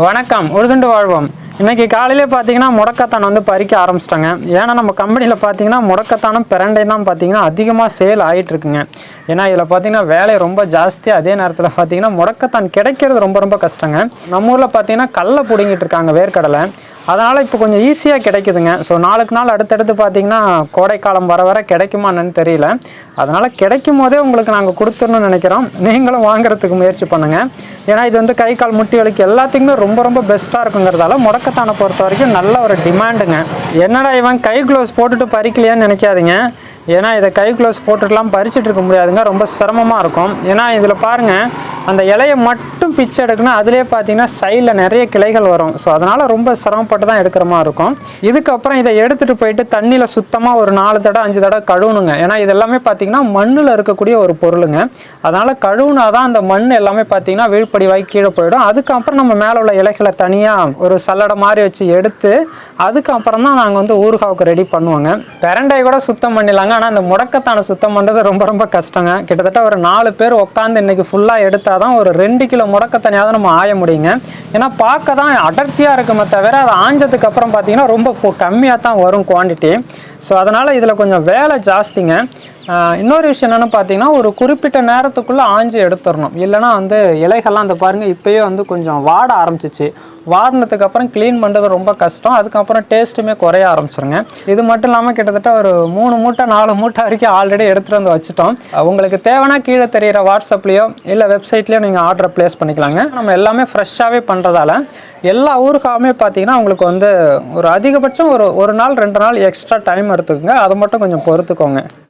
வணக்கம். உழுதுண்டு வாழ்வோம். இன்னைக்கு காலையிலே பார்த்தீங்கன்னா முடக்கத்தான் வந்து பறிக்க ஆரம்பிச்சிட்டாங்க. ஏன்னா நம்ம கம்பெனியில் பார்த்தீங்கன்னா முடக்கத்தானும் பிரண்டை தான் பார்த்தீங்கன்னா அதிகமாக சேல் ஆகிட்டு இருக்குங்க. ஏன்னா இதில் பார்த்தீங்கன்னா வேலை ரொம்ப ஜாஸ்தி. அதே நேரத்தில் பார்த்தீங்கன்னா முடக்கத்தான் கிடைக்கிறது ரொம்ப ரொம்ப கஷ்டங்க. நம்ம ஊரில் பார்த்தீங்கன்னா கடலை பிடுங்கிட்டு இருக்காங்க, வேர்க்கடலை. அதனால் இப்போ கொஞ்சம் ஈஸியாக கிடைக்குதுங்க. ஸோ நாளுக்கு நாள் அடுத்தடுத்து பார்த்தீங்கன்னா கோடைக்காலம் வர வர கிடைக்குமான்னு தெரியல. அதனால் கிடைக்கும் போதே உங்களுக்கு நாங்கள் கொடுத்துடணும்னு நினைக்கிறோம். நீங்களும் வாங்குறதுக்கு முயற்சி பண்ணுங்கள். ஏன்னா இது வந்து கை கால் முட்டி வலிக்கு எல்லாத்துக்குமே ரொம்ப ரொம்ப பெஸ்ட்டாக இருக்குங்கிறதால முடக்கத்தானை பொறுத்த வரைக்கும் நல்ல ஒரு டிமாண்டுங்க. என்னடா இவன் கை க்ளவுஸ் போட்டுட்டு பறிக்கலையான்னு நினைக்காதீங்க. ஏன்னா இதை கை க்ளவுஸ் போட்டுட்டுலாம் பறிச்சுட்டு இருக்க முடியாதுங்க, ரொம்ப சிரமமாக இருக்கும். ஏன்னா இதில் பாருங்கள், அந்த இலையை மட்டும் பிச்சு எடுக்கணும். அதிலே பார்த்தீங்கன்னா சைடில் நிறைய கிளைகள் வரும். ஸோ அதனால் ரொம்ப சிரமப்பட்டு தான் எடுக்கிற மாதிரி இருக்கும். இதுக்கப்புறம் இதை எடுத்துகிட்டு போயிட்டு தண்ணியில் சுத்தமாக ஒரு 4 தடவை 5 தடவை கழுவணுங்க. ஏன்னா இதெல்லாமே பார்த்தீங்கன்னா மண்ணில் இருக்கக்கூடிய ஒரு பொருளுங்க. அதனால் கழுவுனா தான் அந்த மண் எல்லாமே பார்த்தீங்கன்னா வீழ்படிவாகி கீழே போயிடும். அதுக்கப்புறம் நம்ம மேலே உள்ள இலைகளை தனியாக ஒரு சல்லடை மாதிரி வச்சு எடுத்து அதுக்கப்புறம் தான் நாங்கள் வந்து ஊறுகாவுக்கு ரெடி பண்ணுவோங்க. பிரண்டை கூட சுத்தம் பண்ணிடலாங்க. ஆனால் அந்த முடக்கத்தானை சுத்தம் பண்ணுறது ரொம்ப ரொம்ப கஷ்டங்க. கிட்டத்தட்ட ஒரு 4 பேர் உட்காந்து இன்றைக்கி ஃபுல்லாக எடுத்தால் தான் ஒரு 2 கிலோ முடக்கத்தானையாவது நம்ம ஆய முடியுங்க. ஏன்னா பார்க்க தான் அடர்த்தியாக இருக்குமே தவிர அது ஆஞ்சதுக்கு அப்புறம் பார்த்தீங்கன்னா ரொம்ப கம்மியாக தான் வரும் குவான்டிட்டி. ஸோ அதனால் இதில் கொஞ்சம் வேலை ஜாஸ்திங்க. இன்னொரு விஷயம் என்னென்னு பார்த்தீங்கன்னா, ஒரு குறிப்பிட்ட நேரத்துக்குள்ளே ஆஞ்சி எடுத்துடணும். இல்லைனா வந்து இலைகள்லாம் அந்த பாருங்கள் இப்போயே வந்து கொஞ்சம் வாட ஆரம்பிச்சிச்சு. வாடினதுக்கு அப்புறம் க்ளீன் பண்ணுறது ரொம்ப கஷ்டம். அதுக்கப்புறம் டேஸ்ட்டுமே குறைய ஆரம்பிச்சிருங்க. இது மட்டும் இல்லாமல் கிட்டத்தட்ட ஒரு 3 மூட்டை 4 மூட்டை வரைக்கும் ஆல்ரெடி எடுத்துகிட்டு வந்து வச்சுட்டோம். உங்களுக்கு தேவைன்னா கீழே தெரிகிற வாட்ஸ்அப்லேயோ இல்லை வெப்சைட்லேயோ நீங்கள் ஆர்டரை ப்ளேஸ் பண்ணிக்கலாங்க. நம்ம எல்லாமே ஃப்ரெஷ்ஷாகவே பண்ணுறதால எல்லா ஊருக்காகவுமே பார்த்தீங்கன்னா உங்களுக்கு வந்து ஒரு அதிகபட்சம் ஒரு நாள் 2 நாள் எக்ஸ்ட்ரா டைம் எடுத்துக்கோங்க. அதை மட்டும் கொஞ்சம் பொறுத்துக்கோங்க.